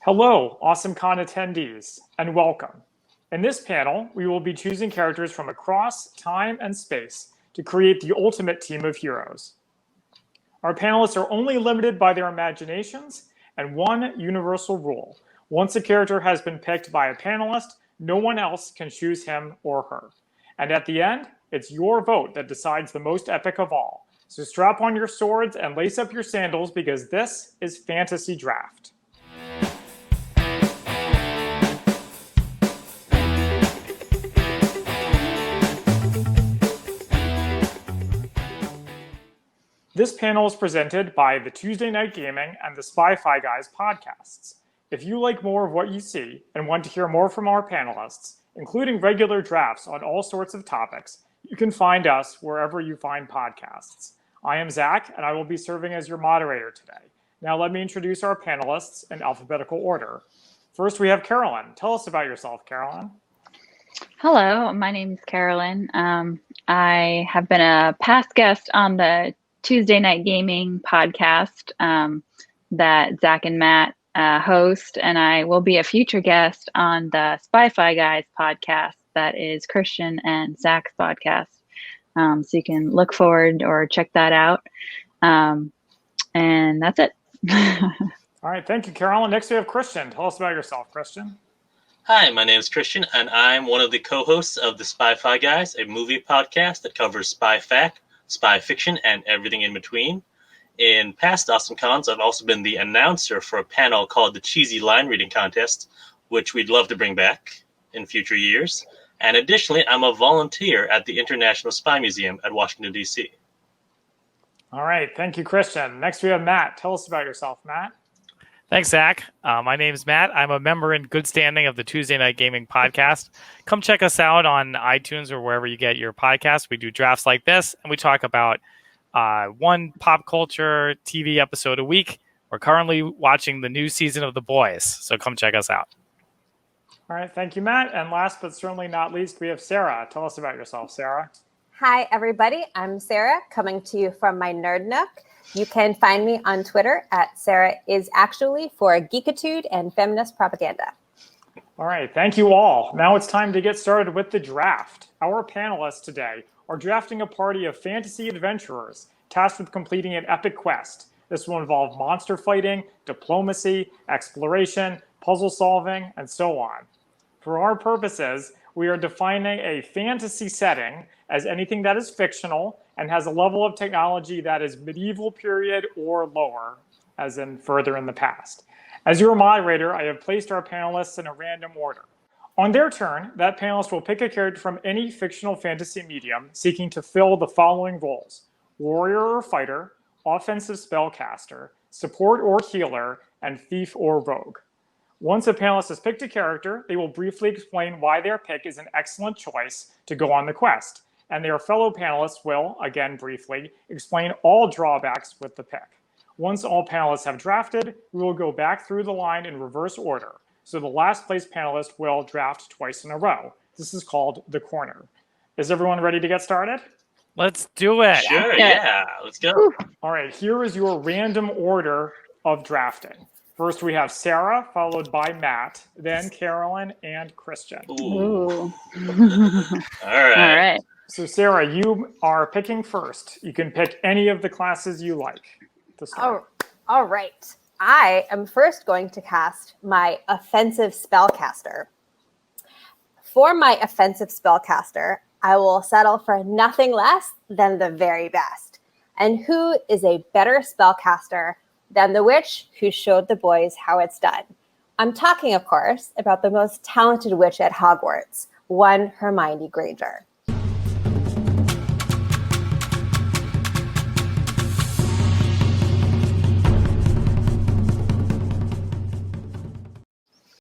Hello, AwesomeCon attendees, and welcome. In this panel, we will be choosing characters from across time and space to create the ultimate team of heroes. Our panelists are only limited by their imaginations and one universal rule. Once a character has been picked by a panelist, no one else can choose him or her. And at the end, it's your vote that decides the most epic of all. So strap on your swords and lace up your sandals because this is Fantasy Draft. This panel is presented by the Tuesday Night Gaming and the Spy-Fi Guys podcasts. If you like more of what you see and want to hear more from our panelists, including regular drafts on all sorts of topics, you can find us wherever you find podcasts. I am Zach, and I will be serving as your moderator today. Now let me introduce our panelists in alphabetical order. First, we have Carolyn. Tell us about yourself, Carolyn. Hello, my name is Carolyn. I have been a past guest on the Tuesday Night Gaming podcast that Zach and Matt host, and I will be a future guest on the Spy-Fi Guys podcast that is Christian and Zach's podcast. So you can look forward or check that out. And that's it. All right, thank you, Carolyn. Next, we have Christian. Tell us about yourself, Christian. Hi, my name is Christian, and I'm one of the co-hosts of the Spy-Fi Guys, a movie podcast that covers spy fact, spy fiction, and everything in between. In past Awesome Cons, I've also been the announcer for a panel called the Cheesy Line Reading Contest, which we'd love to bring back in future years. And additionally, I'm a volunteer at the International Spy Museum at Washington, D.C. All right, thank you, Christian. Next, we have Matt. Tell us about yourself, Matt. Thanks, Zach. My name is Matt. I'm a member in good standing of the Tuesday Night Gaming podcast. Come check us out on iTunes or wherever you get your podcasts. We do drafts like this, and we talk about one pop culture TV episode a week. We're currently watching the new season of The Boys, so come check us out. All right, thank you, Matt. And last but certainly not least, we have Sarah. Tell us about yourself, Sarah. Hi, everybody. I'm Sarah, coming to you from my Nerd Nook. You can find me on Twitter at SarahIsActually for geekitude and feminist propaganda. All right, thank you all. Now it's time to get started with the draft. Our panelists today are drafting a party of fantasy adventurers tasked with completing an epic quest. This will involve monster fighting, diplomacy, exploration, puzzle solving, and so on. For our purposes, we are defining a fantasy setting as anything that is fictional and has a level of technology that is medieval period or lower, as in further in the past. As your moderator, I have placed our panelists in a random order. On their turn, that panelist will pick a character from any fictional fantasy medium seeking to fill the following roles: warrior or fighter, offensive spellcaster, support or healer, and thief or rogue. Once a panelist has picked a character, they will briefly explain why their pick is an excellent choice to go on the quest, and their fellow panelists will, again briefly, explain all drawbacks with the pick. Once all panelists have drafted, we will go back through the line in reverse order, so the last place panelist will draft twice in a row. This is called the corner. Is everyone ready to get started? Let's do it. Sure, yeah, let's go. All right, here is your random order of drafting. First, we have Sarah, followed by Matt, then Carolyn, and Christian. Ooh. All All right. So, Sarah, you are picking first. You can pick any of the classes you like to start. All right. I am first going to cast my offensive spellcaster. For my offensive spellcaster, I will settle for nothing less than the very best. And who is a better spellcaster than the witch who showed the boys how it's done? I'm talking, of course, about the most talented witch at Hogwarts, one Hermione Granger.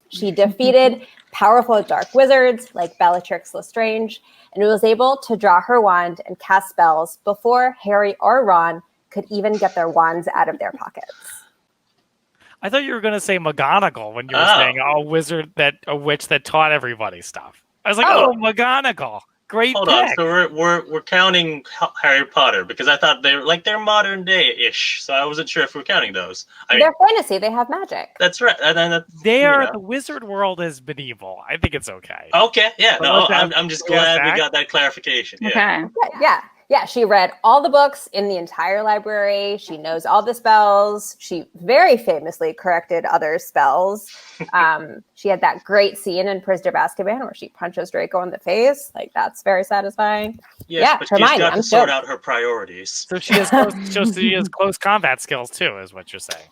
She defeated powerful dark wizards like Bellatrix Lestrange, and was able to draw her wand and cast spells before Harry or Ron could even get their wands out of their pockets. I thought you were going to say McGonagall when you were saying a witch that taught everybody stuff. I was like, McGonagall. Great Hold pick. on. So we're counting Harry Potter because I thought they're modern day ish. So I wasn't sure if we're counting those. I mean, They're fantasy. They have magic. that's right. And then The wizard world is medieval. I think it's okay. Okay. Yeah. But No, let's ask- I'm just we ask glad we Zach? got that clarification. Yeah. Okay. Yeah. She read all the books in the entire library. She knows all the spells. She very famously corrected other spells. She had that great scene in Prisoner of Azkaban where she punches Draco in the face. Like, that's very satisfying. Yes, Yeah, but Hermione, she's got I'm to sort stoked. out her priorities. So she has close combat skills too, is what you're saying.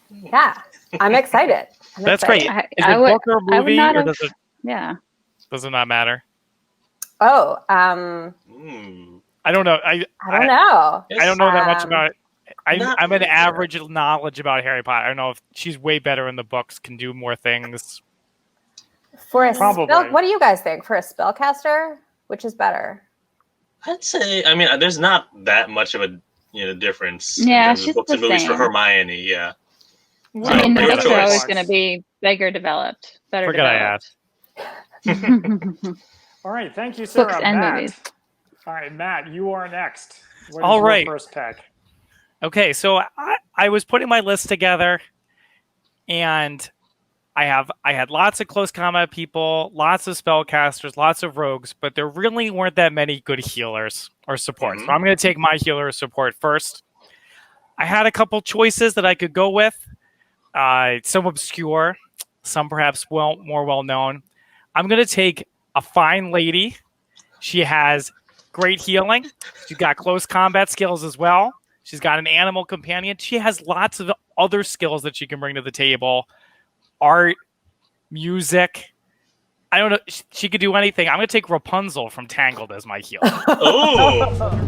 Yeah, I'm excited. That's great. I- Is I it would- book or I would movie, not or have- does it not matter? Oh, I don't know. I don't know. I don't know that much about it. Not I'm an really. average knowledge about Harry Potter. I don't know if she's way better in the books, can do more things. For a Probably. spell, what do you guys think? For a spellcaster, which is better? I'd say. I mean, there's not that much of a difference. Yeah, in terms of she's books and the movies for same. Hermione. Yeah. I mean, the Your books are choice. always going to be bigger developed, better Forget I developed. All right, thank you, Sarah. Books and Matt. movies. All right, Matt, you are next. What is All your right. first pick? Okay, so I was putting my list together, and I had lots of close combat people, lots of spellcasters, lots of rogues, but there really weren't that many good healers or support. So I'm going to take my healer support first. I had a couple choices that I could go with. Some obscure, some perhaps more well known. I'm going to take a fine lady. She has great healing. She's got close combat skills as well. She's got an animal companion. She has lots of other skills that she can bring to the table. Art, music. I don't know. She could do anything. I'm going to take Rapunzel from Tangled as my healer. Oh.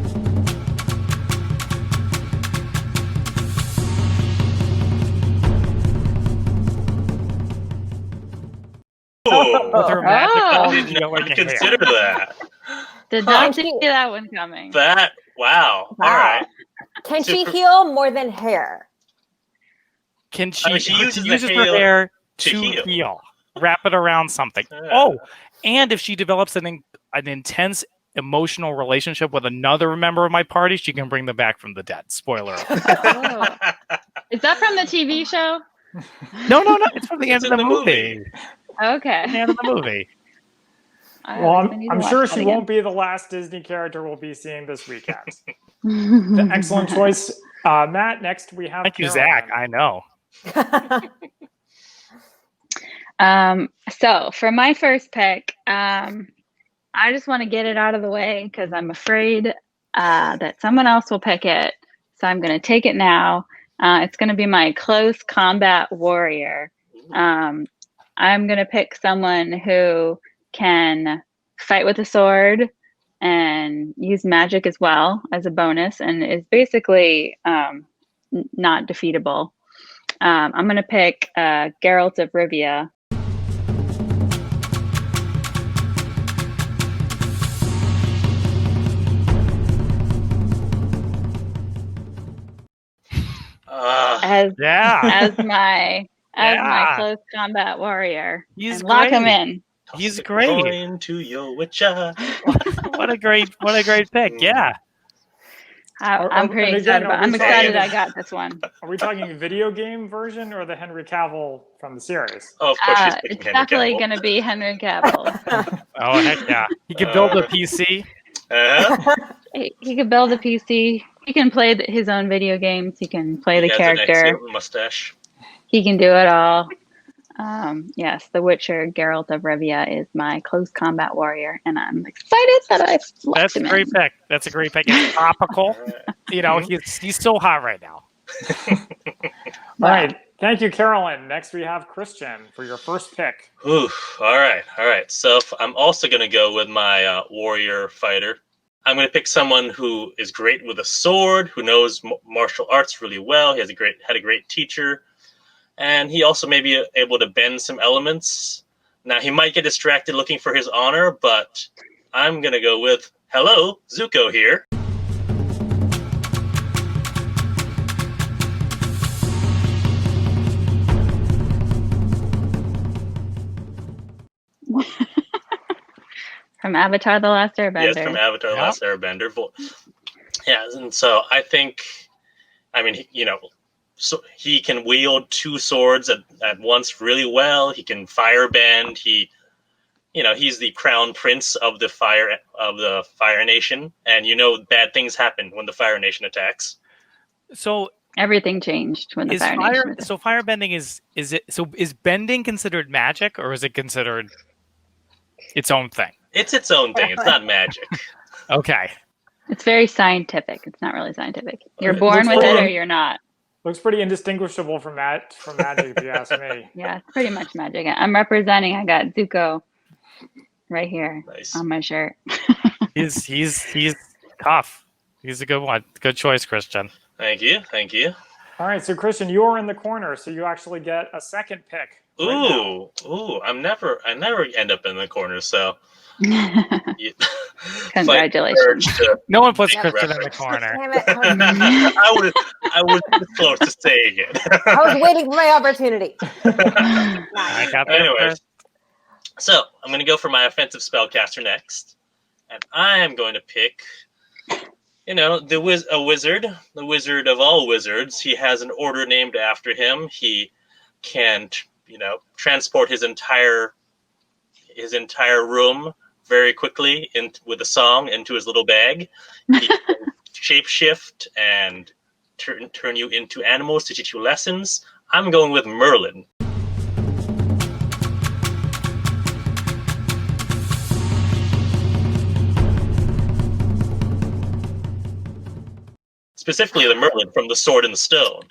With her magical I did healing not hair. consider that. Did Huh. not see that one coming. Wow. All right. Can she Super- heal more than hair? Can she, I mean, she uses the her hair hair to to heal. heal. Wrap it around something. Yeah. Oh, and if she develops an intense emotional relationship with another member of my party, she can bring them back from the dead. Spoiler alert. Oh. Is that from the TV show? No. It's from the end It's of in the the movie. Okay. The end of the movie. Well, I'm sure she won't be the last Disney character we'll be seeing this weekend. Excellent choice. Matt, next we have Thank you, Caroline. Zach. I know. So for my first pick, I just want to get it out of the way because I'm afraid that someone else will pick it. So I'm going to take it now. It's going to be my close combat warrior. I'm going to pick someone who can fight with a sword and use magic as well as a bonus and is basically not defeatable. I'm going to pick Geralt of Rivia. As my close combat warrior. He's and lock great. him in. He's great. Going to your witcher. What a great pick. Yeah. I'm pretty excited about. I'm excited I got this one. Are we talking video game version or the Henry Cavill from the series? Oh, of course she's picking It's Henry definitely Cavill. going to be Henry Cavill. Oh heck yeah. He could build a PC. He could build a PC. He can play his own video games. He can play the He has character. an excellent mustache. He can do it all. Yes, The Witcher, Geralt of Rivia is my close combat warrior, and I'm excited that I've locked That's a him great in. pick. That's a great pick. It's topical. You know, he's so hot right now. All right. Thank you, Carolyn. Next, we have Christian for your first pick. Ooh, all right. So I'm also going to go with my warrior fighter. I'm going to pick someone who is great with a sword, who knows martial arts really well. He had a great teacher, and he also may be able to bend some elements. Now, he might get distracted looking for his honor, but I'm going to go with, hello, Zuko here. From Avatar: The Last Airbender. Yes, from Avatar: The Last Airbender. Yeah, and so I think, I mean, so he can wield two swords at once really well. He can firebend. He's the crown prince of the Fire Nation, and bad things happen when the Fire Nation attacks. So everything changed when the Fire Nation attacked. So firebending is bending considered magic, or is it considered its own thing? It's its own thing. It's not magic. Okay. It's very scientific. It's not really scientific. You're born with it or you're not. Looks pretty indistinguishable from magic, if you ask me. Yeah, it's pretty much magic. I'm representing. I got Zuko right here on my shirt. He's tough. He's a good one. Good choice, Christian. Thank you. All right, so Christian, you are in the corner, so you actually get a second pick. Ooh, I never end up in the corner, so. Congratulations. No one puts Christian in the corner. Damn it. I was close to saying it. I was waiting for my opportunity. Anyways, so I'm going to go for my offensive spellcaster next, and I am going to pick, a wizard, the wizard of all wizards. He has an order named after him. He can, transport his entire room very quickly with a song into his little bag. He can shapeshift and turn you into animals to teach you lessons. I'm going with Merlin. Specifically the Merlin from The Sword and the Stone.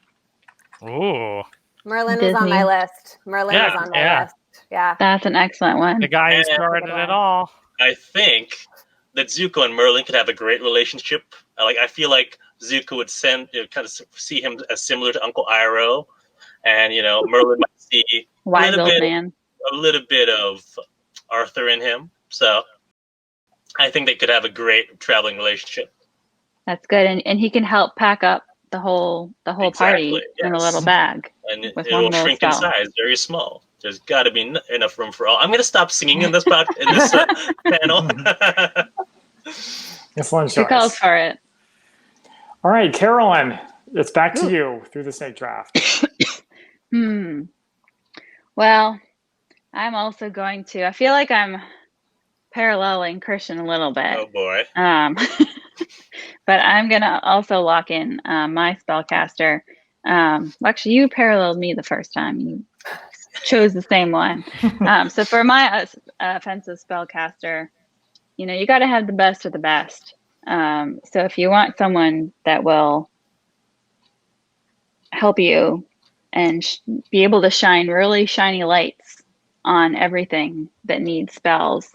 Ooh. Merlin was on my list. List. Yeah. That's an excellent one. The guy who started it all. I think that Zuko and Merlin could have a great relationship. I feel like Zuko would kind of see him as similar to Uncle Iroh, and Merlin might see a little bit of Arthur in him. So I think they could have a great traveling relationship. That's good, and he can help pack up the whole party in a little bag, and it'll shrink in size, very small. There's got to be enough room for all. I'm going to stop singing in this panel. Excellent choice. Who calls for it? All right, Carolyn, it's back to you through the snake draft. Well, I'm also going to. I feel like I'm paralleling Christian a little bit. Oh boy. But I'm gonna also lock in my spellcaster. Actually, you paralleled me the first time. You chose the same one. So for my offensive spellcaster, you got to have the best of the best. So if you want someone that will help you and be able to shine really shiny lights on everything that needs spells,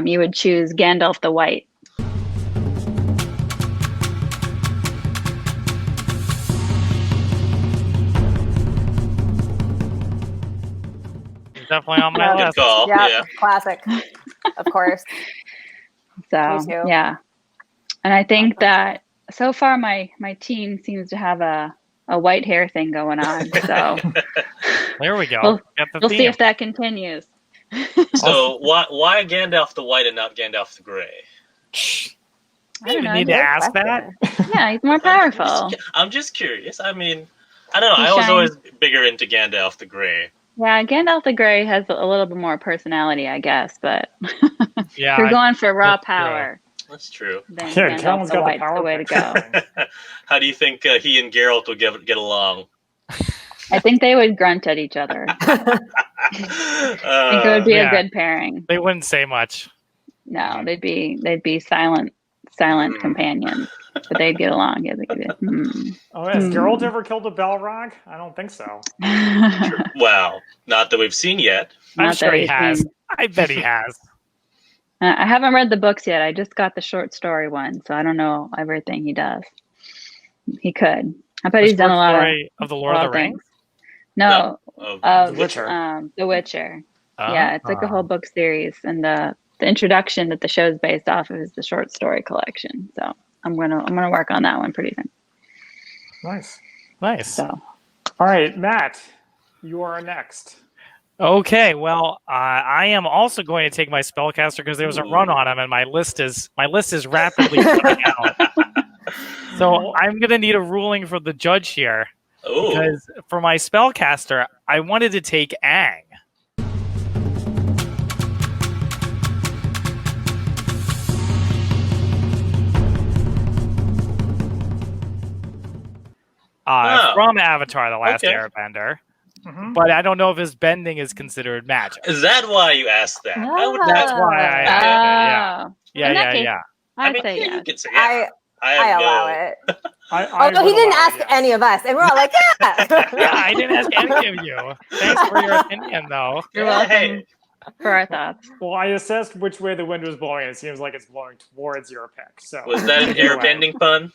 you would choose Gandalf the White. Definitely on my list. Call. Yeah, classic, of course. So yeah, and I think that so far my team seems to have a white hair thing going on. So there we go. We'll see if that continues. So why Gandalf the White and not Gandalf the Gray? I don't know. You need to ask that. Yeah, he's more powerful. I'm just curious. I mean, I don't know. I was always bigger into Gandalf the Gray. Yeah, Gandalf the Grey has a little bit more personality, I guess, but yeah, if you're going for raw power. That's true. Then Gandalf the White's the way to go. How do you think he and Geralt will get along? I think they would grunt at each other. I think it would be a good pairing. They wouldn't say much. No, they'd be silent companions. But they'd get along. Yeah, Oh, has Geralt ever killed a Balrog? I don't think so. Well, not that we've seen yet. I'm sure he has. I bet he has. I haven't read the books yet. I just got the short story one, so I don't know everything he does. He could. I bet he's done a lot of the Lord of the Rings. No, of The Witcher. The Witcher. Yeah, it's like a whole book series, and the introduction that the show's based off of is the short story collection. So I'm gonna work on that one pretty soon. Nice. So, all right, Matt, you are next. Okay, well, I am also going to take my spellcaster because there was a run on him, and my list is rapidly running out. So I'm going to need a ruling from the judge here because for my spellcaster, I wanted to take Aang. From Avatar: The Last Airbender. Mm-hmm. But I don't know if his bending is considered magic. Is that why you asked that? That's why I asked it. Yeah. I'd say yeah. You can say yeah. I allow it. Although he didn't ask any of us, and we're all like, yeah. Yeah, I didn't ask any of you. Thanks for your opinion, though. You're welcome for our thoughts. Well, I assessed which way the wind was blowing. It seems like it's blowing towards your pick. So was that an airbending pun?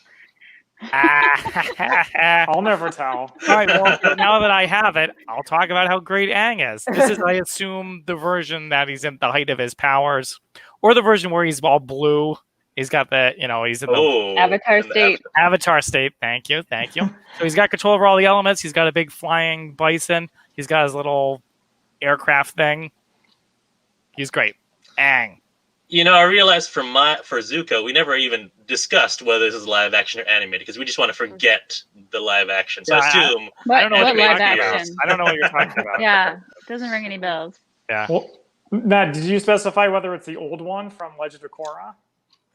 I'll never tell. All right, well, now that I have it, I'll talk about how great Aang is. This is, I assume, the version that he's in the height of his powers, or the version where he's all blue. He's got the, he's in the Avatar state. Avatar state. Thank you. So he's got control over all the elements. He's got a big flying bison. He's got his little aircraft thing. He's great. Aang. I realized for Zuko, we never even discussed whether this is live action or animated because we just want to forget the live action. So I assume I don't know what live action. I don't know what you're talking about. Yeah, it doesn't ring any bells. Yeah. Well, Matt, did you specify whether it's the old one from Legend of Korra?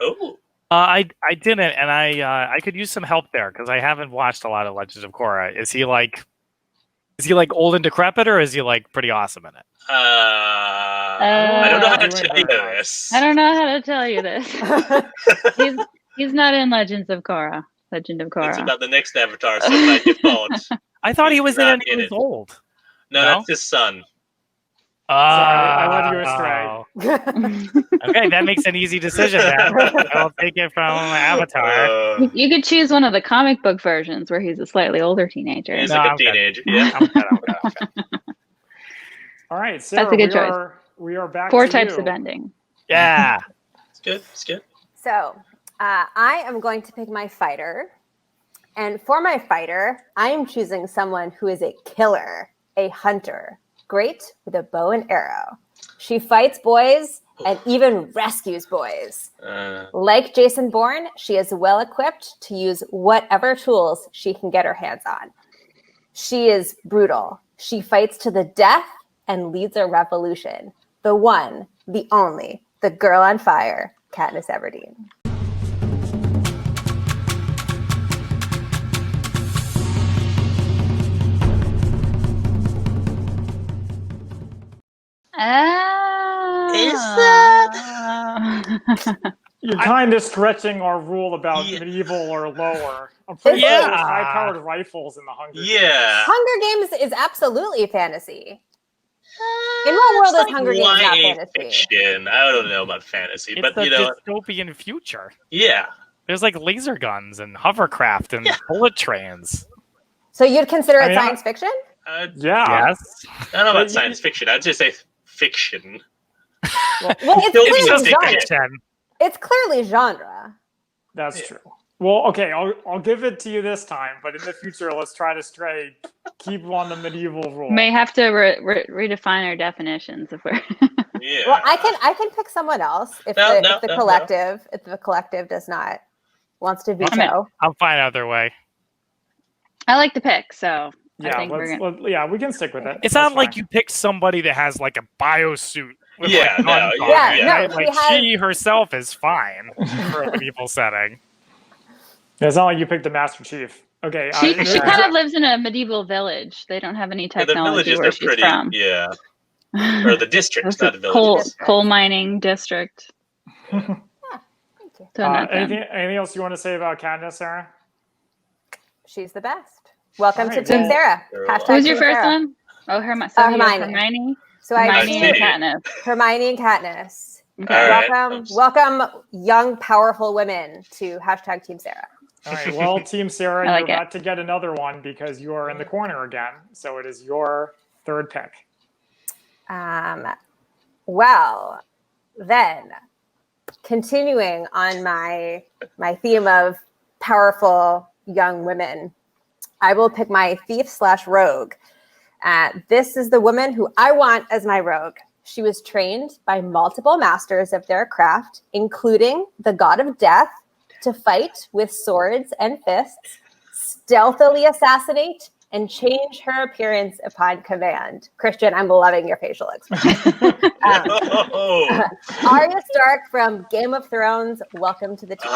Oh. I didn't, and I could use some help there because I haven't watched a lot of Legends of Korra. Is he like old and decrepit, or is he like pretty awesome in it? I don't know how to tell you this. I don't know how to tell you this. He's not in Legend of Korra. It's about the next Avatar, so by default. I thought he was in it. He was old. No, that's his son. Sorry, I led you astray. Okay, that makes an easy decision then. I'll take it from Avatar. You could choose one of the comic book versions where he's a slightly older teenager. He's like a teenager. Yeah. I'm good. All right, Sarah, that's a good choice. We are back. 4 to types you. of bending. Yeah. It's good. So I am going to pick my fighter. And for my fighter, I am choosing someone who is a killer, a hunter, great with a bow and arrow. She fights boys and even rescues boys. Like Jason Bourne, she is well equipped to use whatever tools she can get her hands on. She is brutal. She fights to the death and leads a revolution. The one, the only, the girl on fire, Katniss Everdeen. Is that? You're kind of stretching our rule about medieval or lower. I'm pretty sure there's high-powered rifles in the Hunger Games. Yeah. Hunger Games is absolutely fantasy. In what world is Hunger Games not fantasy? Fiction. I don't know about fantasy, but it's a dystopian future. Yeah. There's like laser guns and hovercraft and bullet trains. So you'd consider it science fiction? Yeah. Yes. I don't know about science fiction. I'd just say fiction. Well, it's clearly genre. It's clearly genre. That's true. Well, okay, I'll give it to you this time, but in the future, let's try to keep on the medieval rule. May have to redefine our definitions if we're. Yeah. Well, I can pick someone else if the collective does not wants to veto. I'm fine either way. I like the pick, so yeah, I think we can stick with it. It's not like you picked somebody that has like a biosuit. With she herself is fine for a medieval setting. It's not like you picked the Master Chief. Okay. She kind of lives in a medieval village. They don't have any technology where she's from. Yeah. Or the district, not the village. Coal mining district. So anything else you want to say about Katniss, Sarah? She's the best. Welcome to Team Sarah. Who's your first one? Oh, Hermione. So Hermione and Katniss. Hermione and Katniss. Okay. Welcome, young, powerful women to #Team Sarah. All right. Well, Team Sarah, you're about to get another one because you are in the corner again. So it is your third pick. Well, then, continuing on my theme of powerful young women, I will pick my thief /rogue. This is the woman who I want as my rogue. She was trained by multiple masters of their craft, including the god of death, to fight with swords and fists, stealthily assassinate, and change her appearance upon command. Christian, I'm loving your facial expression. Arya Stark from Game of Thrones, welcome to the team.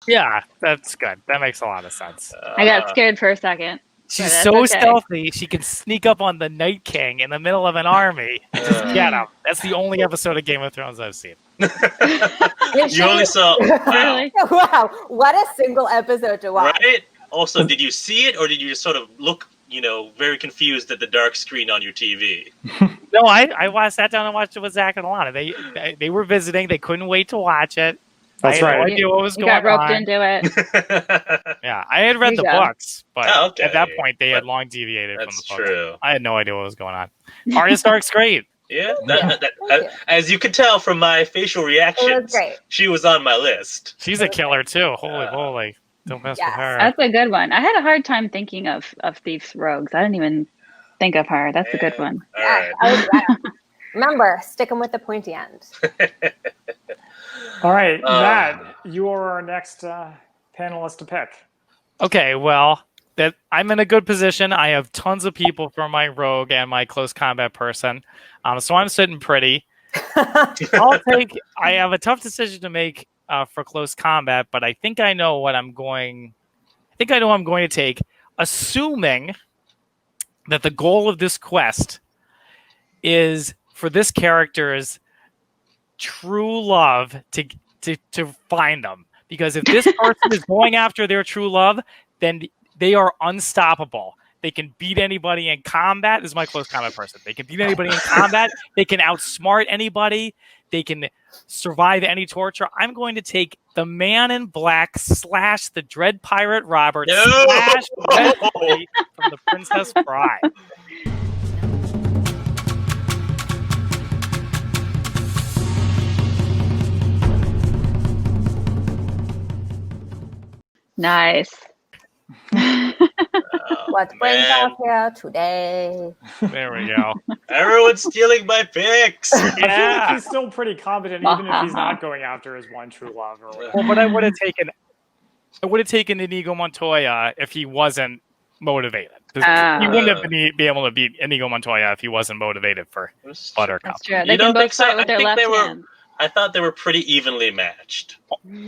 Yeah, that's good. That makes a lot of sense. I got scared for a second. She's that's so okay. stealthy, she can sneak up on the Night King in the middle of an army and just get him. That's the only episode of Game of Thrones I've seen. You only saw... Really? Wow, what a single episode to watch. Right? Also, did you see it, or did you just sort of look, very confused at the dark screen on your TV? No, I sat down and watched it with Zach and Alana. They were visiting. They couldn't wait to watch it. That's I had no right. idea what was You going got roped on. into it. Yeah, I had read There the you go. books, but Oh, okay. at that point they had But long deviated from the That's books. true. I had no idea what was going on. Arya Stark's great. Yeah, Thank you. as you could tell from my facial It reactions, was great. she was on my list. She's a killer too. Holy moly! Don't mess Yes. with her. That's a good one. I had a hard time thinking of Thief's Rogues. I didn't even think of her. That's a good Yeah. one. All Yeah, right. I was right. Remember, stick them with the pointy end. All right, Matt, you are our next panelist to pick. Okay, well, that I'm in a good position. I have tons of people for my rogue and my close combat person, so I'm sitting pretty. I have a tough decision to make for close combat, but I think I know what I'm going. I think I know what I'm going to take, assuming that the goal of this quest is for this character's true love to find them. Because if this person is going after their true love, then they are unstoppable. They can beat anybody in combat. This is my close combat person. They can beat anybody in combat. They can outsmart anybody. They can survive any torture. I'm going to take the Man in Black / the Dread Pirate Robert / Red Boy from the Princess Bride. Nice. What brings man. us here today? There we go. Everyone's stealing my picks. I feel like Yeah. he's still pretty competent, even if he's not going after his one true love or whatever. Well, but I would have taken Inigo Montoya if he wasn't motivated. He wouldn't have be able to beat Inigo Montoya if he wasn't motivated for Buttercup. That's true. You They don't can both think so? fight with I their think left they were- hand. I thought they were pretty evenly matched.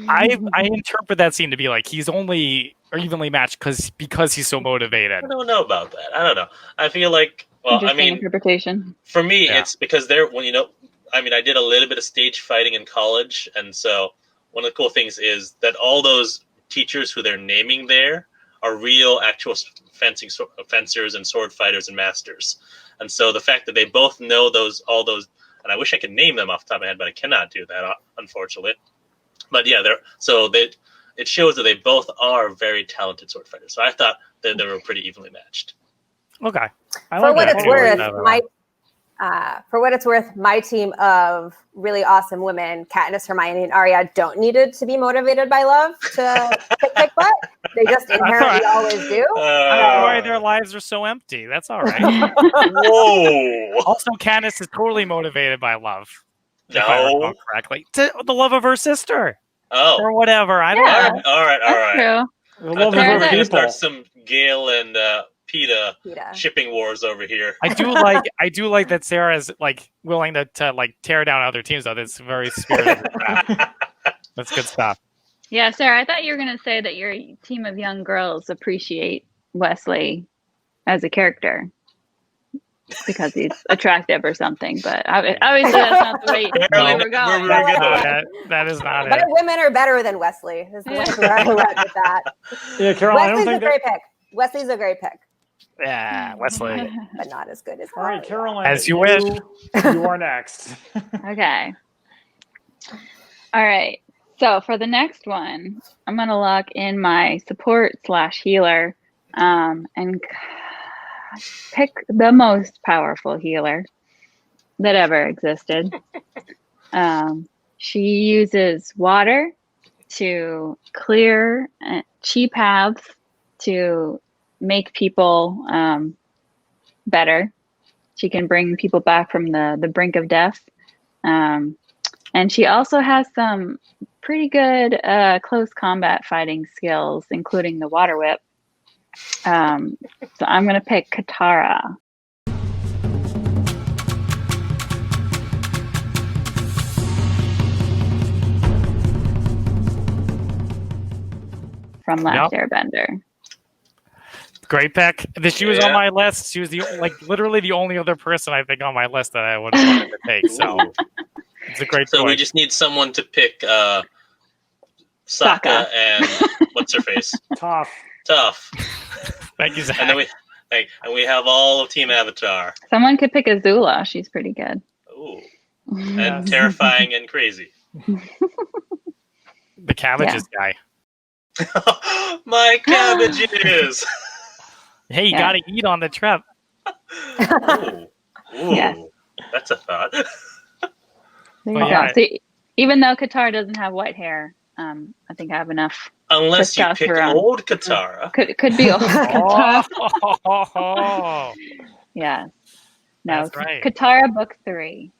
I interpret that scene to be like he's only evenly matched because he's so motivated. I don't know about that. I don't know. I feel like, well, I Interesting mean, interpretation. for me, Yeah. it's because I did a little bit of stage fighting in college, and so one of the cool things is that all those teachers who they're naming there are real, actual fencers and sword fighters and masters. And so the fact that they both know all those, and I wish I could name them off the top of my head, but I cannot do that, unfortunately. But yeah, it shows that they both are very talented sword fighters. So I thought that they were pretty evenly matched. Okay. For what it's worth, my my team of really awesome women, Katniss, Hermione, and Arya, don't need it to be motivated by love to kick butt. They just inherently always do. That's why their lives are so empty. That's all right. Whoa! Also, Candace is totally motivated by love. If I No. recall correctly. The love of her sister. Oh, Or whatever. I don't Yeah. know. all right. That's true. The I love thought of we were other going to people. start some Gale and PETA Peeta. shipping wars over here. I do like that Sarah's like willing to like tear down other teams though. That's very spirited. That's good stuff. Yeah, Sarah, I thought you were going to say that your team of young girls appreciate Wesley as a character because he's attractive or something. But obviously, that's not the way you Apparently were not where going. we were going. That is not But it. women are better than Wesley. Is where I went with that. Yeah, Carol, I don't Wesley's a think great pick. Wesley's a great pick, Yeah, Wesley. but not as good as All right, Arya. Caroline. As you wish. You are next. Okay. All right. So for the next one, I'm going to lock in my support / healer and pick the most powerful healer that ever existed. She uses water to clear chi paths to make people better. She can bring people back from the brink of death. And she also has some pretty good close combat fighting skills, including the water whip. So I'm going to pick Katara. From Last Airbender. Great pick. She was on my list. She was literally the only other person I think on my list that I would have wanted to take. So it's a great choice. So we just need someone to pick Sokka and what's her face? Tough. Thank you, Zach. And then we have all of Team Avatar. Someone could pick Azula. She's pretty good. Ooh. And terrifying and crazy. The cabbages guy. My cabbages. Hey, you gotta eat on the trip. Ooh. That's a thought. There you go. So, even though Katara doesn't have white hair, I think I have enough. Unless you pick old Katara. Could be old Katara. Oh. Yeah. No, that's right. Katara book 3.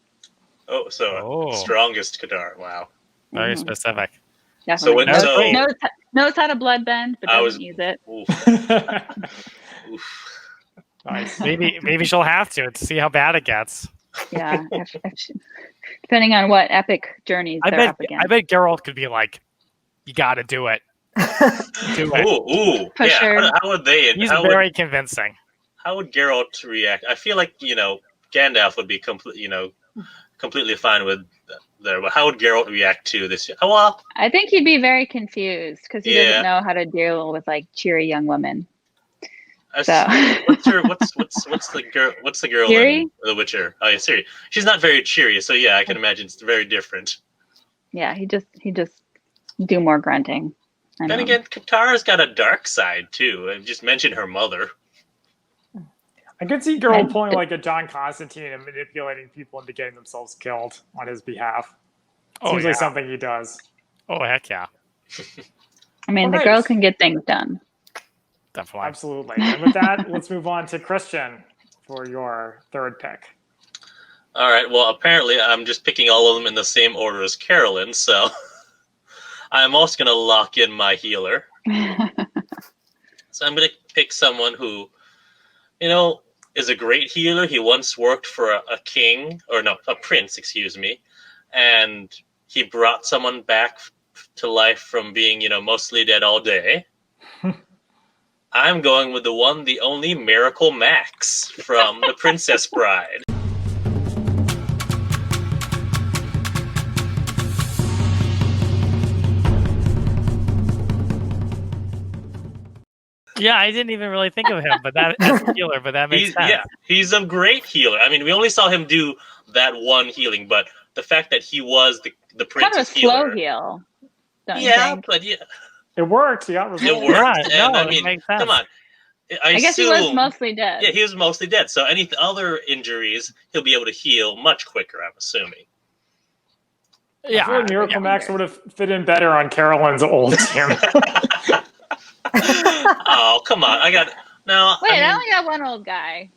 Oh, so strongest Katara. Wow. Very specific. Definitely. So knows how to bloodbend, but doesn't use it. Oof. Nice. Maybe she'll have to see how bad it gets. Yeah. Depending on what epic journeys they're up against. I bet Geralt could be like, you gotta do it. Do it. Ooh. Yeah. How would they? He's very convincing. How would Geralt react? I feel like, Gandalf would be completely fine with there, but how would Geralt react to this? Oh, well, I think he'd be very confused because he doesn't know how to deal with cheery young women. So what's the girl Ciri? in The Witcher? Oh, yeah, Ciri. She's not very cheery, so yeah, I can imagine it's very different. Yeah, he just do more grunting. Then again, Katara's got a dark side too. I just mentioned her mother. I could see Geralt pulling like a John Constantine and manipulating people into getting themselves killed on his behalf. Seems like something he does. Oh, heck yeah. I mean, the girl can get things done. Definitely. Absolutely. And with that, let's move on to Christian for your third pick. All right. Well, apparently I'm just picking all of them in the same order as Carolyn, so I'm also going to lock in my healer. So I'm going to pick someone who, is a great healer. He once worked for a prince, and he brought someone back to life from being, mostly dead all day. I'm going with the one, the only Miracle Max from The Princess Bride. Yeah, I didn't even really think of him, but that as a healer, but that makes sense. Yeah, he's a great healer. I mean, we only saw him do that one healing, but the fact that he was the prince's healer. Kind of a slow heal. Don't you think? But yeah. It worked. Yeah, it worked. Yeah, and it makes sense. Come on. I guess he was mostly dead. Yeah, he was mostly dead. So any other injuries, he'll be able to heal much quicker, I'm assuming. Yeah, I feel like Miracle Max would have fit in better on Carolyn's old team. Oh, come on. I only got one old guy.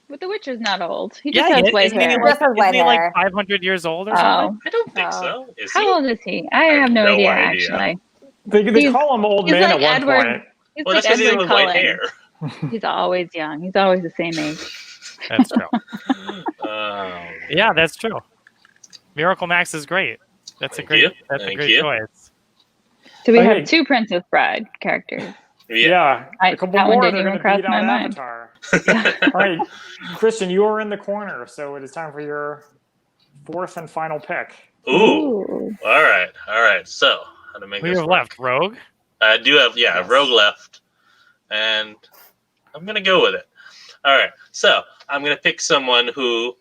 But The Witcher's not old. He just has white hair. Isn't he like 500 years old or something? I don't think so. How old is he? I have no idea, actually. They call him old man at one point. He's well, like that's because he has white hair. He's always young. He's always the same age. That's true. Yeah, that's true. Miracle Max is great. That's a great choice. So we have 2 Princess Bride characters. Yeah. A couple more didn't even cross my mind. Avatar. All right. Christian, you are in the corner, so it is time for your fourth and final pick. Ooh. All right. So, how to make we this have work? Left Rogue? I do have, Rogue left. And I'm going to go with it. All right. So, I'm going to pick someone who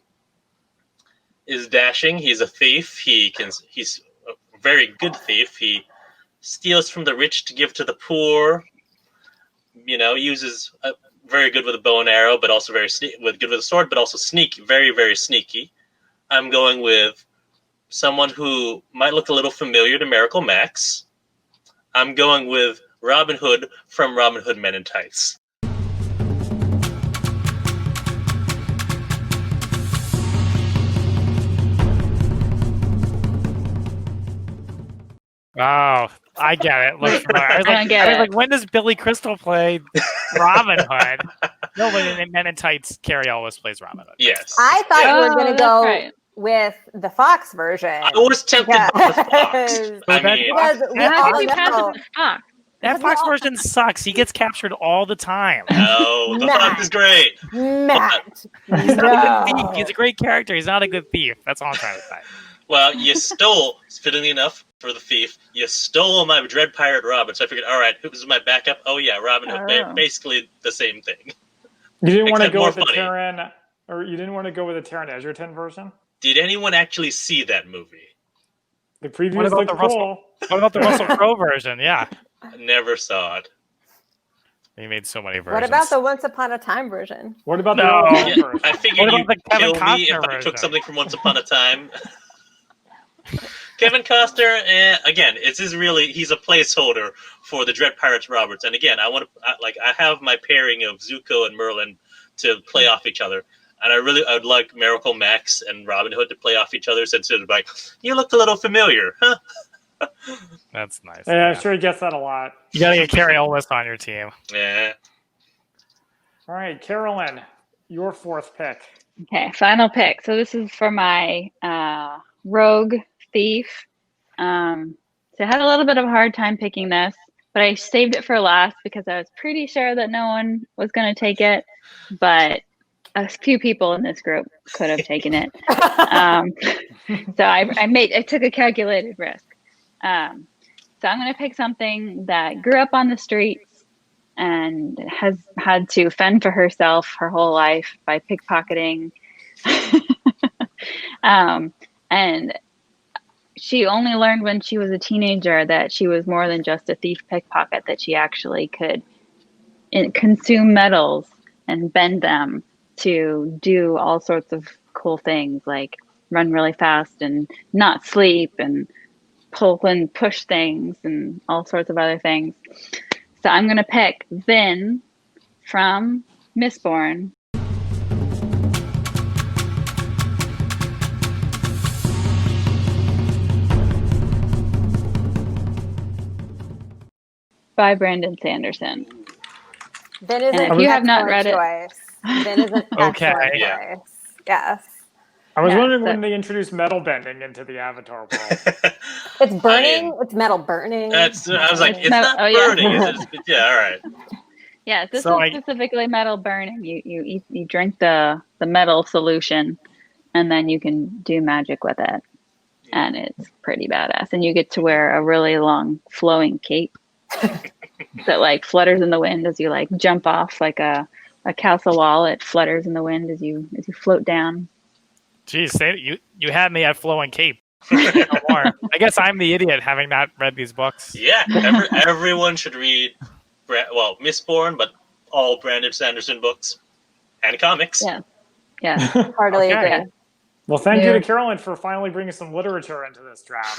is dashing. He's a thief. He's a very good thief. He steals from the rich to give to the poor. Uses very good with a bow and arrow, but also good with a sword, but also sneaky, very, very sneaky. I'm going with someone who might look a little familiar to Miracle Max. I'm going with Robin Hood from Robin Hood Men in Tights. Oh, I get it. I was like, when does Billy Crystal play Robin Hood? No, but in Men in Tights, Carrie always plays Robin Hood. Yes. I thought you were going to go with the Fox version. I was tempted by the Fox. That Fox version sucks. He gets captured all the time. No, the Fox is great. Matt. He's not a good thief. He's a great character. He's not a good thief. That's all I'm trying to say. Well, you stole, fittingly enough, for the thief, you stole my Dread Pirate Robin. So I figured, all right, who's my backup? Oh, yeah, Robin Hood. Basically the same thing. You didn't want to go with the Taron, or you didn't want to go with the Taron Egerton version? Did anyone actually see that movie? The previews look cool. What about the Russell Crowe version? Yeah. I never saw it. He made so many versions. What about the Once Upon a Time version? What about the version? I figured you'd kill me if I took something from Once Upon a Time. Kevin Costner, again, he's a placeholder for the Dread Pirates Roberts. And again, I have my pairing of Zuko and Merlin to play off each other. And I'd like Miracle Max and Robin Hood to play off each other. So instead of like, you look a little familiar, huh? That's nice. Yeah, I'm sure he gets that a lot. You gotta get Carrie Ellis on your team. Yeah. All right, Carolyn, your fourth pick. Okay, final pick. So this is for my rogue thief. So I had a little bit of a hard time picking this, but I saved it for last because I was pretty sure that no one was going to take it, but a few people in this group could have taken it. So I took a calculated risk. So I'm going to pick something that grew up on the streets and has had to fend for herself her whole life by pickpocketing. And she only learned when she was a teenager that she was more than just a thief pickpocket, that she actually could consume metals and bend them to do all sorts of cool things, like run really fast and not sleep and pull and push things and all sorts of other things. So I'm going to pick Vin from Mistborn. By Brandon Sanderson. Vin is if you have not read choice. Vin is an excellent choice. Yes. I was wondering when they introduced metal bending into the Avatar world. It's burning. It's metal burning. I was like, it's not burning. Yeah, all right. Yeah, this is specifically metal burning. You drink the metal solution, and then you can do magic with it, and it's pretty badass. And you get to wear a really long flowing cape that like flutters in the wind as you like jump off like a castle wall. It flutters in the wind as you float down. Geez, you had me at flowing cape. No more. I guess I'm the idiot having not read these books. Yeah, everyone should read, Mistborn, but all Brandon Sanderson books and comics. Yeah. Heartily agree. Well, thank you to Carolyn for finally bringing some literature into this draft.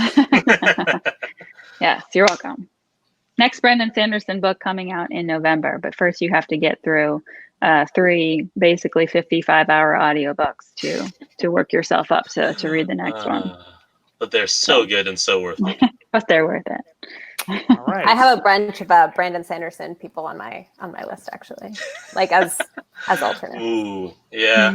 Yes, you're welcome. Next Brandon Sanderson book coming out in November, but first you have to get through 3 basically 55-hour audiobooks to work yourself up to read the next one. But they're so good and so worth it. But they're worth it. All right. I have a bunch of Brandon Sanderson people on my list actually, like as alternates. Ooh, yeah.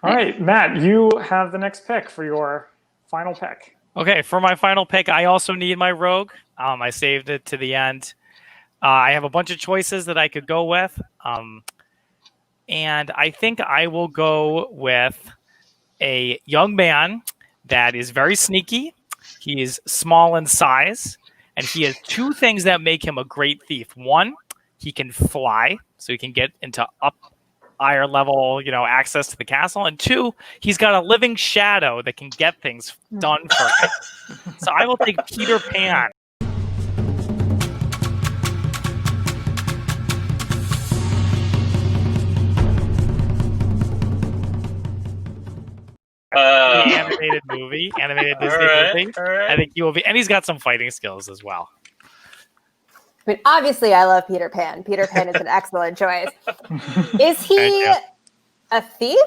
All right, Matt, you have the next pick for your final pick. Okay, for my final pick, I also need my rogue. I saved it to the end. I have a bunch of choices that I could go with. And I think I will go with a young man that is very sneaky. He is small in size, and he has 2 things that make him a great thief. 1, he can fly, so he can get into higher level, access to the castle. And 2, he's got a living shadow that can get things done for him. So I will take Peter Pan. The animated movie, animated Disney movie. All right. I think he will be, and he's got some fighting skills as well. I mean, obviously, I love Peter Pan. Peter Pan is an excellent choice. Is he Thank a thief?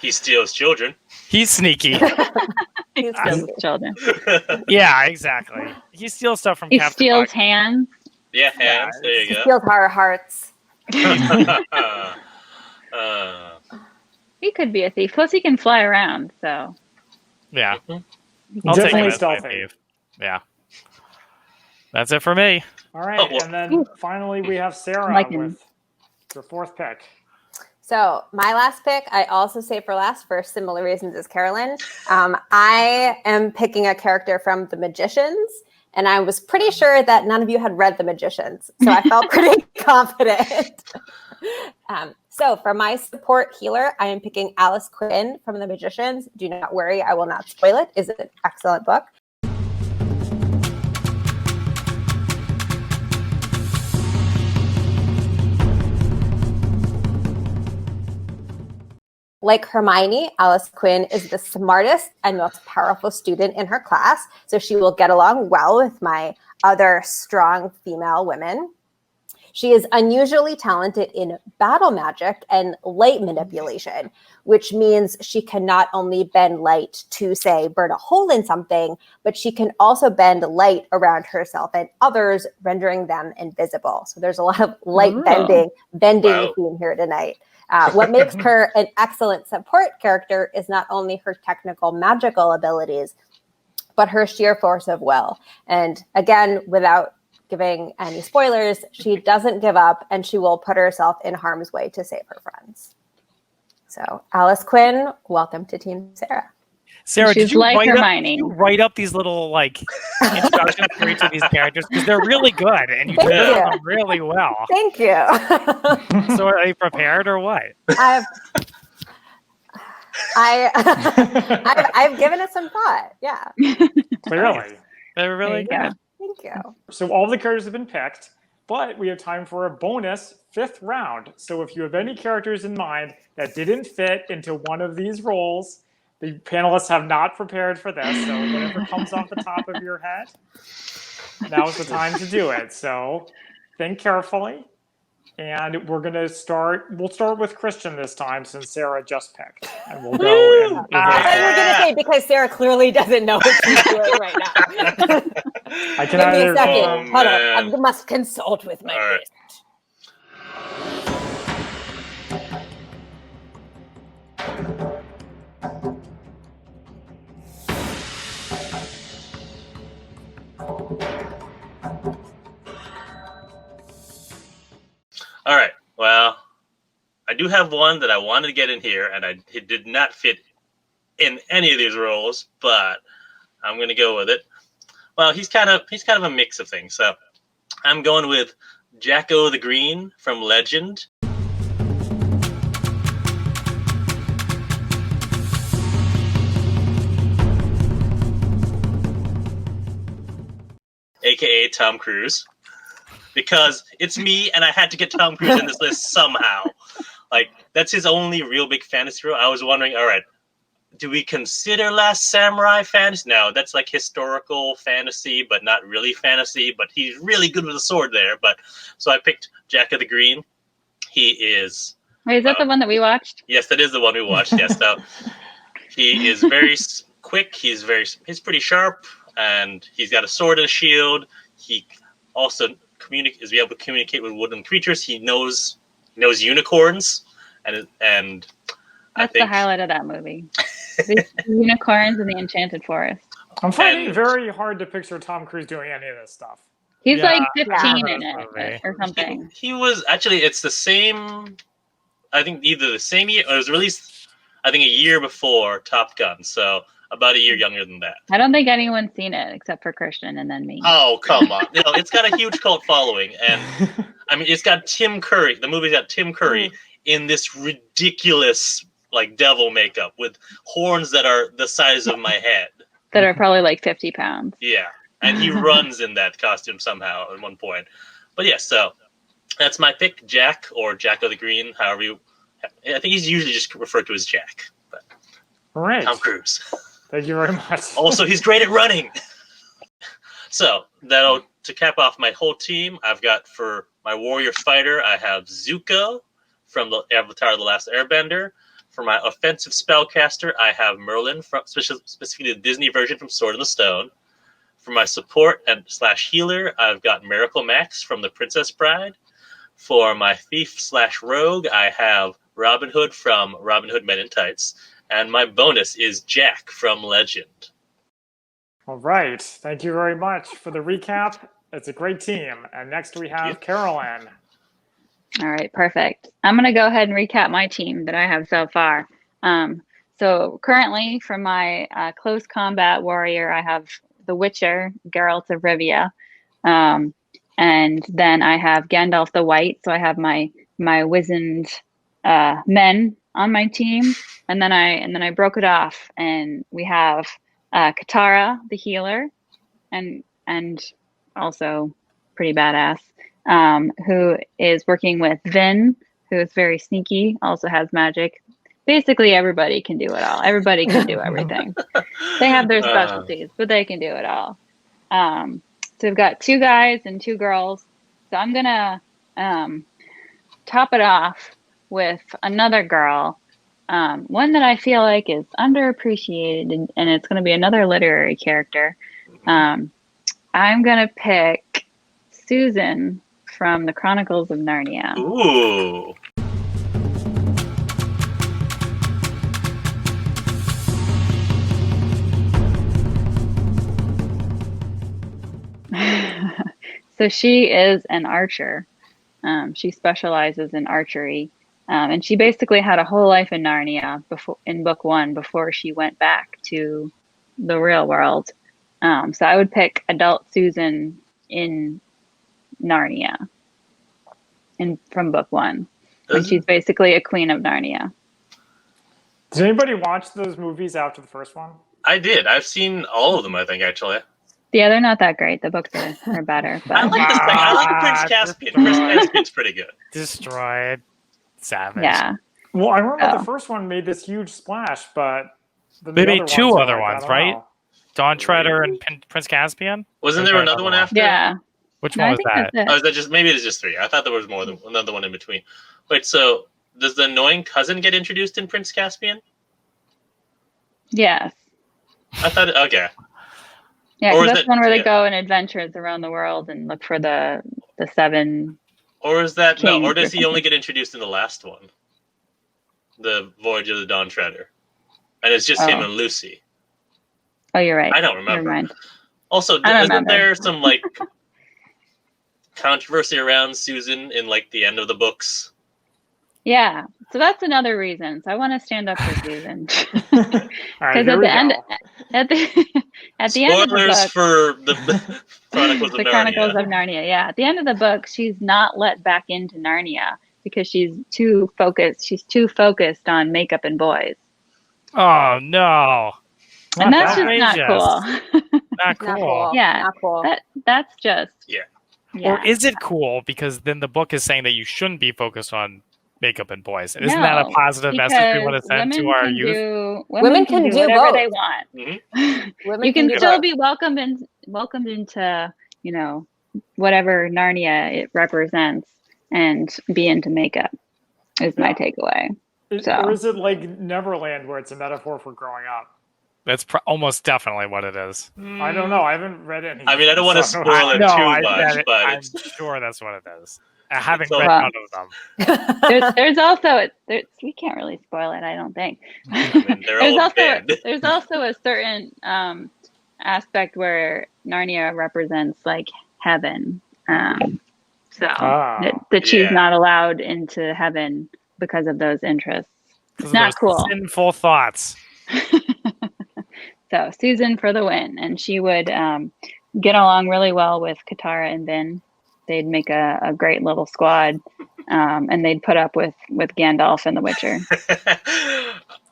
He steals children. He's sneaky. He's Steals children. Yeah, exactly. He steals stuff from He Captain steals Hook. hands. Yeah, hands. There He you go. steals our hearts. He could be a thief. Plus, he can fly around. So Yeah. Mhm. I'll take Definitely him as my stealthy. thief. Yeah. That's it for me. All right, Oh, well. and then finally we have Sarah Like him. with your fourth pick. So my last pick, I also say for last for similar reasons as Carolyn. I am picking a character from The Magicians, and I was pretty sure that none of you had read The Magicians, so I felt pretty confident. So for my support healer, I am picking Alice Quinn from The Magicians. Do not worry, I will not spoil it. It's an excellent book. Like Hermione, Alice Quinn is the smartest and most powerful student in her class, so she will get along well with my other strong female women. She is unusually talented in battle magic and light manipulation, which means she can not only bend light to, say, burn a hole in something, but she can also bend light around herself and others, rendering them invisible. So there's a lot of light bending Wow. theme here tonight. What makes her an excellent support character is not only her technical magical abilities, but her sheer force of will. And again, without giving any spoilers, she doesn't give up and she will put herself in harm's way to save her friends. So Alice Quinn, welcome to Team Sarah. Sarah, She's did you, like write Hermione. did you write up these little introductions for each of these characters? Because they're really good and you Thank did you. them really well. Thank you. So are you prepared or what? I've given it some thought. Yeah. Clearly. They're really There you good. Thank you. So all the characters have been picked, but we have time for a bonus fifth round. So if you have any characters in mind that didn't fit into one of these roles, the panelists have not prepared for this. So whatever comes off the top of your head, now's the time to do it. So think carefully. And we're going to we'll start with Christian this time since Sarah just picked. And we'll go in reverse I thought you were order. going to say because Sarah clearly doesn't know what she's doing right now. I can Give me a either second. Oh, Hold man. on. I must consult with my All right. list. All right. Well, I do have one that I wanted to get in here, and it did not fit in any of these roles, but I'm going to go with it. Well, he's kind of a mix of things. So I'm going with Jacko the Green from Legend. AKA Tom Cruise. Because it's me, and I had to get Tom Cruise in this list somehow. Like, that's his only real big fantasy role. I was wondering, all right, do we consider Last Samurai fantasy? No, that's like historical fantasy, but not really fantasy. But he's really good with a sword there. But so I picked Jacko the Green. He is. Wait, is that the one that we watched? Yes, that is the one we watched. Yes, so he is very quick. He's pretty sharp, and he's got a sword and a shield. He also is able to communicate with woodland creatures. He knows unicorns, and That's the highlight of that movie. The unicorns in the Enchanted Forest. I'm finding it And- very hard to picture Tom Cruise doing any of this stuff. He's Yeah, like 15 yeah. in it Okay. or something. He was actually. It's the same. I think either the same year. Or it was released. I think a year before Top Gun. So about a year younger than that. I don't think anyone's seen it except for Christian and then me. Oh, come on. It's got a huge cult following. And I mean, it's got Tim Curry. The movie's got Tim Curry in this ridiculous, devil makeup with horns that are the size of my head. That are probably like 50 pounds. Yeah. And he runs in that costume somehow at one point. But yeah, so that's my pick, Jack or Jacko the Green, however you. I think he's usually just referred to as Jack. But All right. Tom Cruise. Thank you very much. Also, he's great at running. So to cap off my whole team, I've got for my warrior fighter, I have Zuko from the Avatar: The Last Airbender. For my offensive spellcaster, I have Merlin from specifically the Disney version from Sword in the Stone. For my support and / healer, I've got Miracle Max from The Princess Bride. For my thief / rogue, I have Robin Hood from Robin Hood Men in Tights. And my bonus is Jack from Legend. All right. Thank you very much for the recap. It's a great team. And next we have Carolyn. All right, perfect. I'm going to go ahead and recap my team that I have so far. So currently, for my close combat warrior, I have the Witcher, Geralt of Rivia. And then I have Gandalf the White. So I have my wizened men on my team. And then I broke it off, and we have Katara, the healer, and also pretty badass, who is working with Vin, who is very sneaky, also has magic. Basically, everybody can do it all. Everybody can do everything. They have their specialties, but they can do it all. So we've got 2 guys and 2 girls. So I'm gonna top it off with another girl, one that I feel like is underappreciated, and it's going to be another literary character. I'm going to pick Susan from the Chronicles of Narnia. Ooh. So she is an archer. She specializes in archery. And she basically had a whole life in Narnia in book 1 before she went back to the real world. So I would pick adult Susan in Narnia from book 1. And she's basically a queen of Narnia. Did anybody watch those movies after the first one? I did. I've seen all of them, I think, actually. Yeah, they're not that great. The books are better. But. I like the Prince Caspian. Prince Caspian's pretty good. Destroyed. Savage. Yeah. Well, I remember the first one made this huge splash, but they made 2 other ones, right? Know. Dawn Treader and Prince Caspian? Wasn't there another one after? Yeah. Which one was that? Oh, is that just maybe it's just 3? I thought there was more than another one in between. Wait, so does the annoying cousin get introduced in Prince Caspian? Yes. I thought okay. Yeah, because that's one where they go on adventures around the world and look for the 7. Or is that no? Or does he only get introduced in the last one, the Voyage of the Dawn Treader, and it's just him and Lucy? Oh, you're right. I don't remember. Never mind. Also, isn't there some controversy around Susan in the end of the books? Yeah, so that's another reason. So I want to stand up for Susan. Because at the end of the book, spoilers for the Chronicles of Narnia. Chronicles of Narnia. Yeah, at the end of the book, she's not let back into Narnia because she's too focused. She's too focused on makeup and boys. Oh no! And that's just not cool. Not cool. Yeah, not cool. That's just yeah. Or is it cool because then the book is saying that you shouldn't be focused on makeup and boys? And isn't that a positive message we want to send to our youth? Women can do whatever both. they want. Mm-hmm. You can still be welcomed into whatever Narnia it represents and be into makeup. Is my takeaway. Or is it like Neverland, where it's a metaphor for growing up? That's almost definitely what it is. I don't know. I haven't read any. I mean, I don't want to spoil it too much, but I'm sure that's what it is. Having read none of them. There's also we can't really spoil it. I don't think. I mean, there's also a certain aspect where Narnia represents heaven. That she's not allowed into heaven because of those interests. It's not cool. Sinful thoughts. So Susan for the win, and she would get along really well with Katara and Vin. They'd make a great little squad, and they'd put up with Gandalf and the Witcher.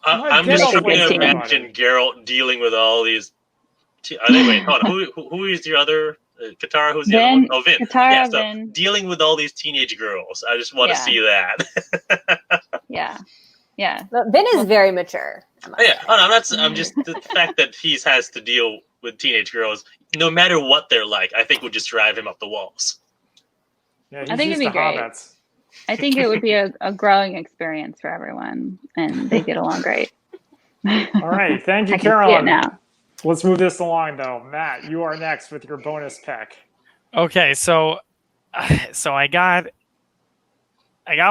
I'm just trying to imagine Geralt dealing with all these. Wait, hold on. Who is your other? Katara, who's the other one? Oh, Vin. Katara, Vin. Dealing with all these teenage girls. I just want to see that. Yeah. Yeah. But Vin is very mature. I must say. Oh, no, I'm just the fact that he has to deal with teenage girls, no matter what they're like, I think would just drive him up the walls. Yeah, I he's think used it'd to be great. hobbits. I think it would be a growing experience for everyone, and they get along great. All right, thank you, I can see it Carolyn. now. Let's move this along, though. Matt, you are next with your bonus pick. Okay, so I got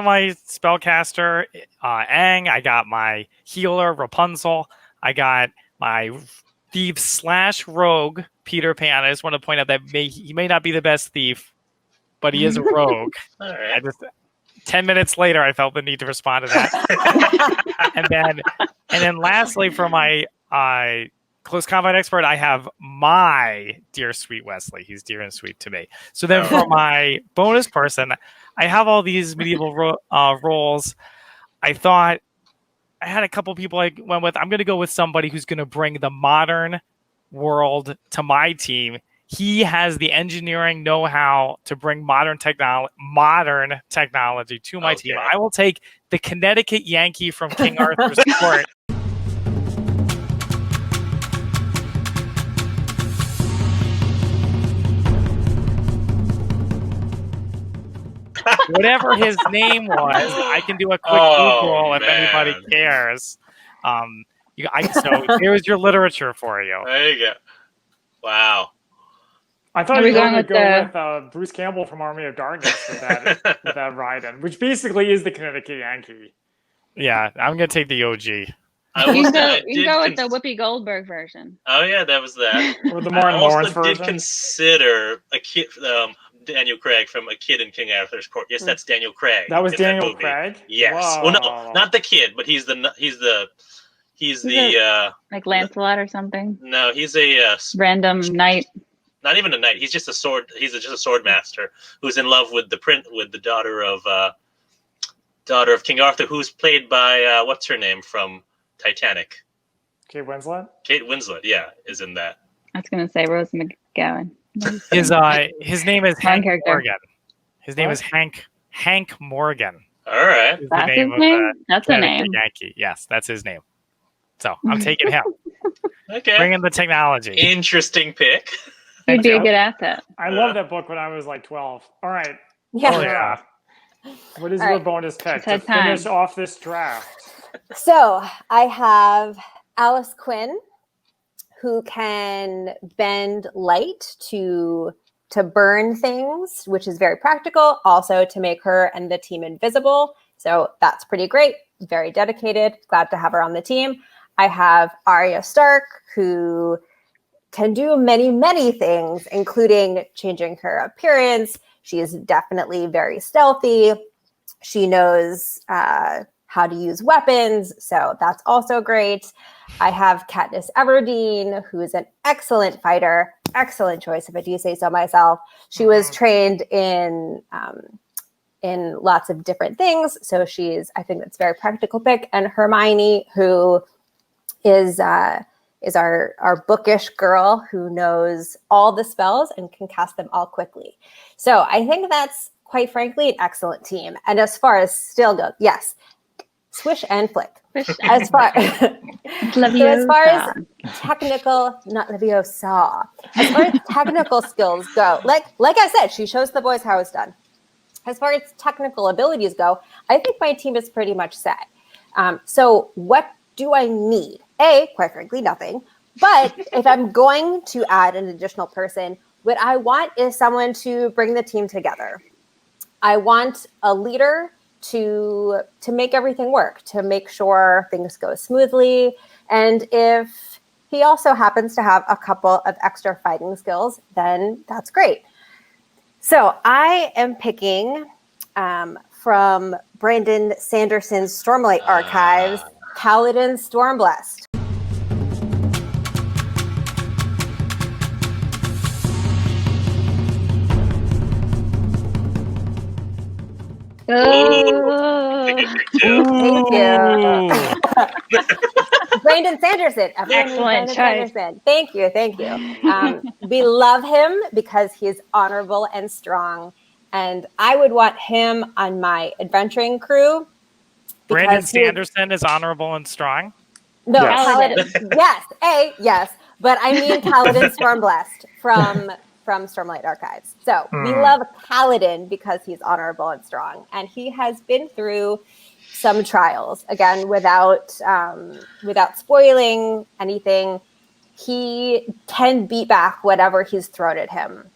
my spellcaster Aang. I got my healer Rapunzel. I got my thief / rogue Peter Pan. I just want to point out that he may not be the best thief, but he is a rogue. All right. 10 minutes later, I felt the need to respond to that. and then lastly, for my close combat expert, I have my dear sweet Wesley. He's dear and sweet to me. So then for my bonus person, I have all these medieval roles. I thought I had a couple people I went with. I'm going to go with somebody who's going to bring the modern world to my team. He has the engineering know-how to bring modern technology to my team. I will take the Connecticut Yankee from King Arthur's court. Whatever his name was, I can do a quick Google if anybody cares. So here's your literature for you. There you go. Wow. I thought you were going to go with Bruce Campbell from Army of Darkness with that ride-in, which basically is the Connecticut Yankee. Yeah, I'm going to take the OG. You can go with the Whoopi Goldberg version. Oh yeah, that was that. Or the Martin Lawrence version. I also did consider a kid, Daniel Craig from A Kid in King Arthur's Court. Yes, that's Daniel Craig. That was Daniel Craig? Yes. Whoa. Well, no, not the kid, but he's the like Lancelot or something. No, he's a random knight. Not even a knight. He's just a sword. He's just a sword master who's in love with the daughter of King Arthur, who's played by what's her name from Titanic? Kate Winslet. Kate Winslet, yeah, is in that. I was going to say Rose McGowan. His name is Hank Morgan. His name is Hank Morgan. All right, that's his name. That's a name. Yankee. Yes, that's his name. So I'm taking him. Okay, bring in the technology. Interesting pick. He'd be a good asset. I love that book when I was like 12. All right. Yeah. What is your bonus pick to finish off this draft? So I have Alice Quinn, who can bend light to burn things, which is very practical. Also to make her and the team invisible. So that's pretty great. Very dedicated. Glad to have her on the team. I have Arya Stark, who can do many, many things, including changing her appearance. She is definitely very stealthy. She knows how to use weapons, so that's also great. I have Katniss Everdeen, who is an excellent fighter. Excellent choice, if I do say so myself. She was trained in lots of different things, so I think that's a very practical pick. And Hermione, who is our bookish girl who knows all the spells and can cast them all quickly. So I think that's, quite frankly, an excellent team. And as far as still goes, yes, swish and flick. As far as technical, not Leviosa. As far as technical skills go, like I said, she shows the boys how it's done. As far as technical abilities go, I think my team is pretty much set. So what do I need? Quite frankly, nothing. But if I'm going to add an additional person, what I want is someone to bring the team together. I want a leader to make everything work, to make sure things go smoothly. And if he also happens to have a couple of extra fighting skills, then that's great. So I am picking from Brandon Sanderson's Stormlight Archives, Paladin Stormblessed. Oh. Thank you. Brandon Sanderson. Excellent choice. Sanderson. Thank you. We love him because he is honorable and strong. And I would want him on my adventuring crew Brandon because he was- Sanderson is honorable and strong. No, Yes. Kaladin. Yes. But I mean Kaladin Stormblessed from Stormlight Archives. So we love Kaladin because he's honorable and strong. And he has been through some trials. Again, without spoiling anything, he can beat back whatever he's thrown at him.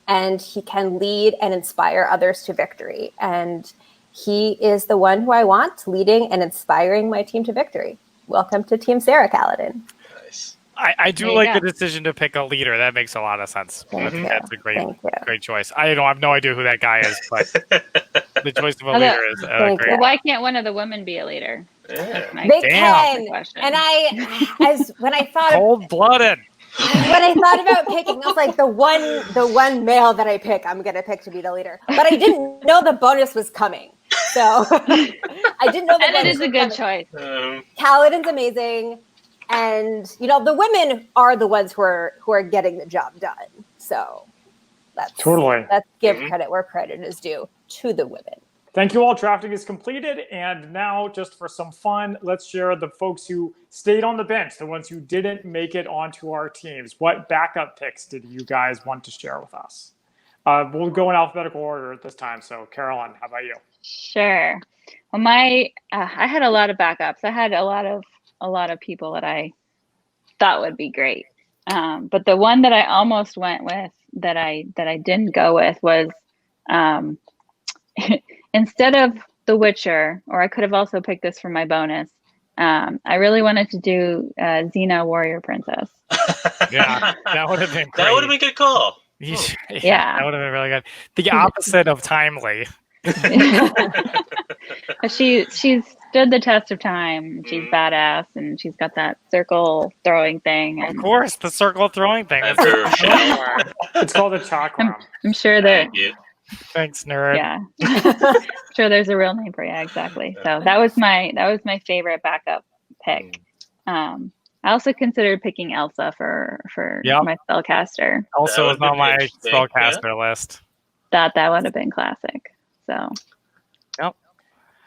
And he can lead and inspire others to victory. And he is the one who I want leading and inspiring my team to victory. Welcome to Team Sarah Kaladin. Nice. I do There you like go. the decision to pick a leader. That makes a lot of sense. Thank you. That's a Thank you. great choice. I have no idea who that guy is, but the choice of a Although- leader is Thank great. Well, why can't one of the women be a leader? Yeah. That's my They Damn. can. question. And when I thought Cold-blooded. about picking, I was like, the one male that I pick, I'm gonna pick to be the leader. But I didn't know the bonus was coming. So I didn't know the And it bonus is a was good coming. choice. Kaladin's amazing. And the women are the ones who are getting the job done. So let's give credit where credit is due to the women. Thank you all. Drafting is completed. And now, just for some fun, let's share the folks who stayed on the bench, the ones who didn't make it onto our teams. What backup picks did you guys want to share with us? We'll go in alphabetical order this time. So, Carolyn, how about you? Sure. Well, I had a lot of backups. I had a lot of people that I thought would be great. But the one that I almost went with that I didn't go with was instead of The Witcher, or I could have also picked this for my bonus. I really wanted to do Xena Warrior Princess. Yeah, that would have been great. That would have been a good call. Yeah. That would have been really good. The opposite of timely. She stood the test of time. She's badass, and she's got that circle throwing thing. Of And course, the circle throwing thing. And her shell. It's called a chakram. I'm sure that Thank you. Thanks, nerd. yeah, sure. There's a real name for you, exactly. So that was my favorite backup pick. I also considered picking Elsa for Yep. my spellcaster. Also, That was on would've my been interesting, spellcaster list. That would have been classic. So All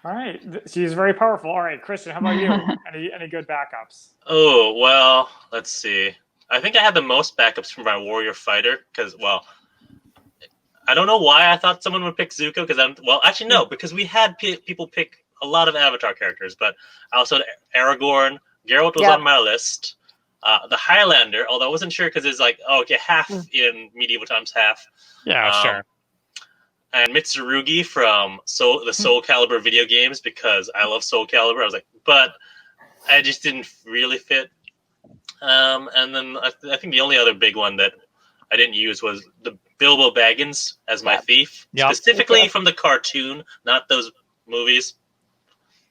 right. She's very powerful. All right, Christian, how about you? Any good backups? Oh, well, let's see. I think I had the most backups for my warrior fighter because, well, I don't know why I thought someone would pick Zuko actually, no, because we had people pick a lot of Avatar characters, but I also had Aragorn. Geralt was on my list. The Highlander, although I wasn't sure because it's like, half in medieval times, half. Yeah, sure. And Mitsurugi from the Soul Calibur video games because I love Soul Calibur. I was like, but I just didn't really fit. And then I think the only other big one that I didn't use was the Bilbo Baggins as my thief, specifically from the cartoon, not those movies.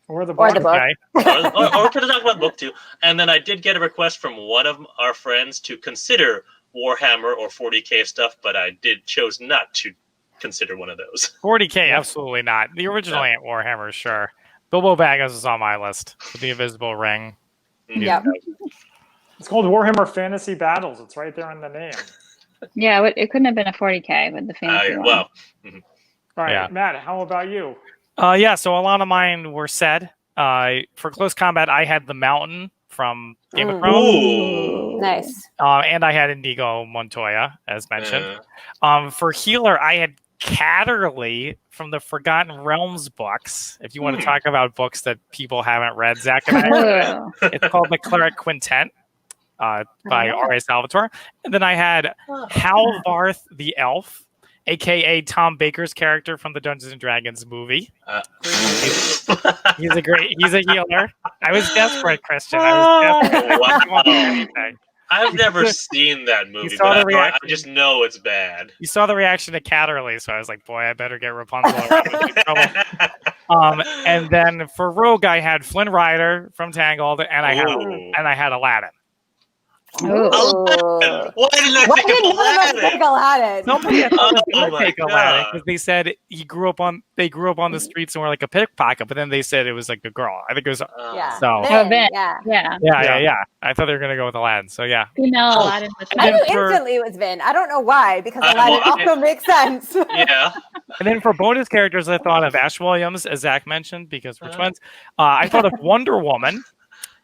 Or the book. Or the book. Okay. or could have talked about the book too. And then I did get a request from one of our friends to consider Warhammer or 40K stuff, but I chose not to consider one of those. 40K, absolutely not. The original Ant Warhammer, sure. Bilbo Baggins is on my list with the invisible ring. Yep. It's called Warhammer Fantasy Battles. It's right there in the name. yeah, it couldn't have been a 40K with the fancy one. All right, Matt, how about you? So a lot of mine were said. For close combat, I had the Mountain from Game of Thrones. Ooh. Nice. And I had Indigo Montoya, as mentioned. For healer, I had Catterley from the Forgotten Realms books. If you want to talk about books that people haven't read, Zach and I, it's called The Cleric Quintet by R.A. Salvatore. And then I had Halvarth the Elf, a.k.a. Tom Baker's character from the Dungeons & Dragons movie. He's a healer. I was desperate, Christian. Wow. I've never seen that movie, but I just know it's bad. You saw the reaction to Catterley, so I was like, boy, I better get Rapunzel around. And then for Rogue, I had Flynn Rider from Tangled, and I had Aladdin. Aladdin. Why didn't I think Aladdin? Somebody had take Aladdin because they said they grew up on the streets and were like a pickpocket, but then they said it was like a girl. I think it was yeah. I thought they were gonna go with Aladdin, so yeah. Female Aladdin. I knew instantly it was Vin. I don't know why, because Aladdin also makes sense. Yeah. And then for bonus characters, I thought of Ash Williams, as Zach mentioned, because we're twins. I thought of Wonder Woman,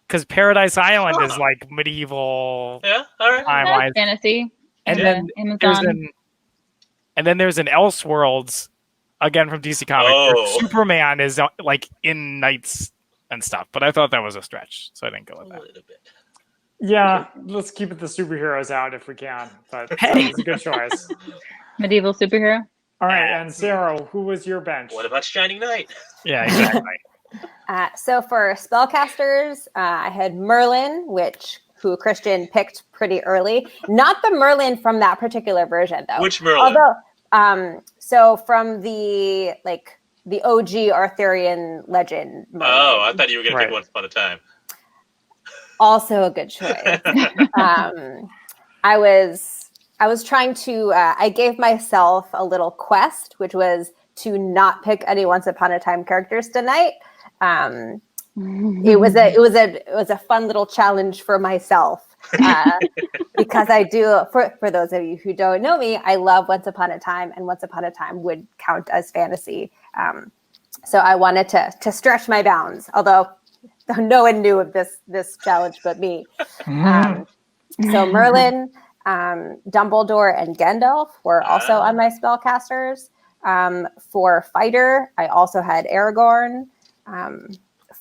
because Paradise Island is like medieval Yeah, all right. timeline. Fantasy. And into then there's Amazon. an Elseworlds, again from DC Comics, where Oh. Superman is like in knights and stuff. But I thought that was a stretch, so I didn't go with A that. little bit. Yeah, let's keep the superheroes out if we can. But Hey. it's a good choice. Medieval superhero. All right, and Sarah, who was your bench? What about Shining Knight? Yeah, exactly. So for spellcasters, I had Merlin, who Christian picked pretty early. Not the Merlin from that particular version, though. Which Merlin? Although, so from the OG Arthurian legend. Merlin. Oh, I thought you were going to Right. pick Once Upon a Time. Also a good choice. I was trying to. I gave myself a little quest, which was to not pick any Once Upon a Time characters tonight. It was a fun little challenge for myself because I do. For those of you who don't know me, I love Once Upon a Time, and Once Upon a Time would count as fantasy. So I wanted to stretch my bounds, although no one knew of this challenge but me. So Merlin, Dumbledore, and Gandalf were also on my spellcasters. For fighter, I also had Aragorn.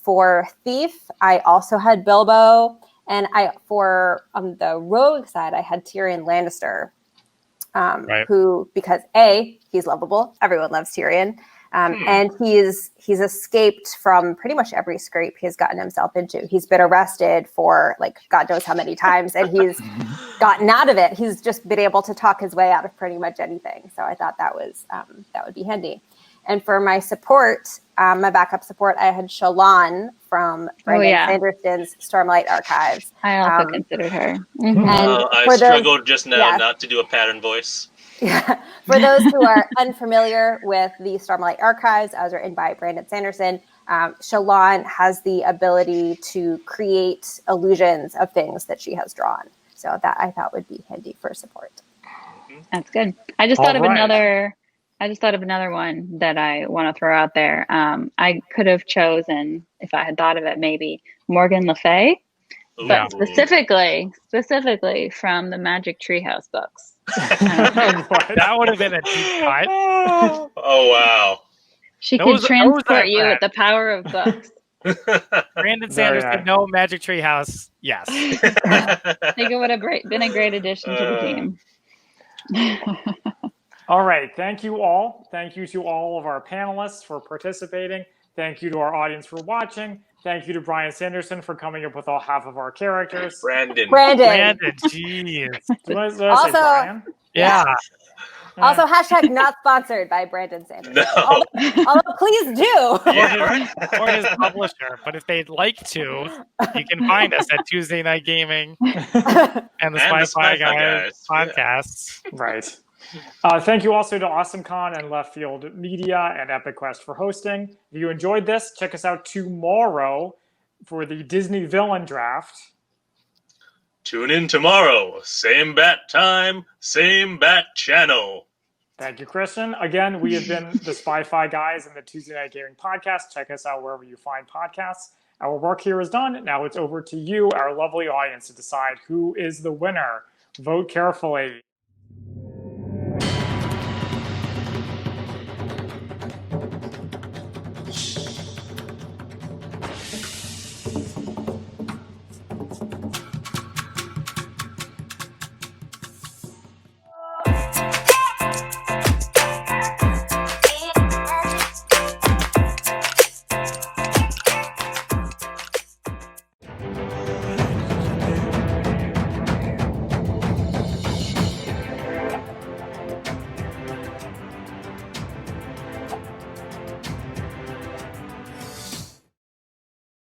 For thief, I also had Bilbo. And on the rogue side, I had Tyrion Lannister, who, because A, he's lovable. Everyone loves Tyrion. And he's escaped from pretty much every scrape he's gotten himself into. He's been arrested for like God knows how many times, and he's gotten out of it. He's just been able to talk his way out of pretty much anything. So I thought that would be handy. And for my support, my backup support, I had Shallan from Brandon Sanderson's Stormlight Archives. I also considered her. And I struggled just now not to do a pattern voice. Yeah. For those who are unfamiliar with the Stormlight Archives, as written by Brandon Sanderson, Shallan has the ability to create illusions of things that she has drawn. So that I thought would be handy for support. That's good. I just thought of another one that I want to throw out there. I could have chosen, if I had thought of it, maybe Morgan Le Fay, but specifically from the Magic Treehouse books. That would have been a deep cut. Oh, wow. She could transport you with the power of books. Brandon Sanderson, no Magic Treehouse. Yes. I think it would have been a great addition to the team. All right. Thank you all. Thank you to all of our panelists for participating. Thank you to our audience for watching. Thank you to Brian Sanderson for coming up with all half of our characters. Brandon, jeez. Did I say Brian? Yeah. Also, hashtag not sponsored by Brandon Sanderson. No. Although please do. Or his publisher. But if they'd like to, you can find us at Tuesday Night Gaming and the Spy Guys podcasts. Right. Thank you also to AwesomeCon and Left Field Media and Epic Quest for hosting. If you enjoyed this, check us out tomorrow for the Disney Villain Draft. Tune in tomorrow. Same bat time, same bat channel. Thank you, Christian. Again, we have been the Spy-Fi Guys and the Tuesday Night Gaming Podcast. Check us out wherever you find podcasts. Our work here is done. Now it's over to you, our lovely audience, to decide who is the winner. Vote carefully.